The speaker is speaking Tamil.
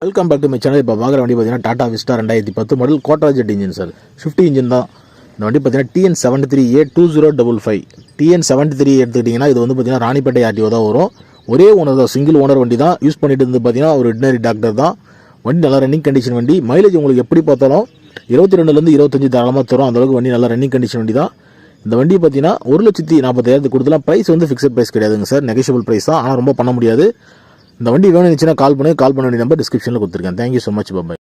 Welcome back to my channel. இப்போ பார்க்குற வண்டி பார்த்தீங்கன்னா Tata vista 2010 model quadrajet engine sir. 50 engine தான் இந்த வண்டி. பார்த்தீங்கன்னா TN73A2055 TN73 எடுத்துக்கிட்டிங்கன்னா இது வந்து பார்த்தீங்கன்னா ராணிப்பேட்டை ஆர்டிஓ தான் வரும். ஒரே ஓனர் தான், சிங்கிள் ஓனர் வண்டி தான். யூஸ் பண்ணிட்டு இருந்து பார்த்தீங்கன்னா ஒரு வெட்டினரி டாக்டர் தான். வண்டி நல்லா ரன்னிங் கண்டிஷன் வண்டி. மைலேஜ் உங்களுக்கு எப்படி பார்த்தாலும் 22லேருந்து 25 தாராளமாக தரும். அந்தளவுக்கு வண்டி நல்லா ரன்னிங் கண்டிஷன் வண்டி தான். இந்த வண்டி பார்த்தீங்கன்னா 1,40,000 கொடுத்துலாம். ப்ரைஸ் வந்து ஃபிக்ஸட் ப்ரைஸ் கிடையாதுங்க சார், நெகோஷியபிள் ப்ரைஸ் தான். ஆனால் ரொம்ப பண்ண முடியாது. இந்த வண்டி வேணும்னுச்சுன்னா கால் பண்ண வேண்டிய நம்பர் டிஸ்கிரிப்ஷனில் கொடுத்துருக்கேன். Thank you so much. பாய்.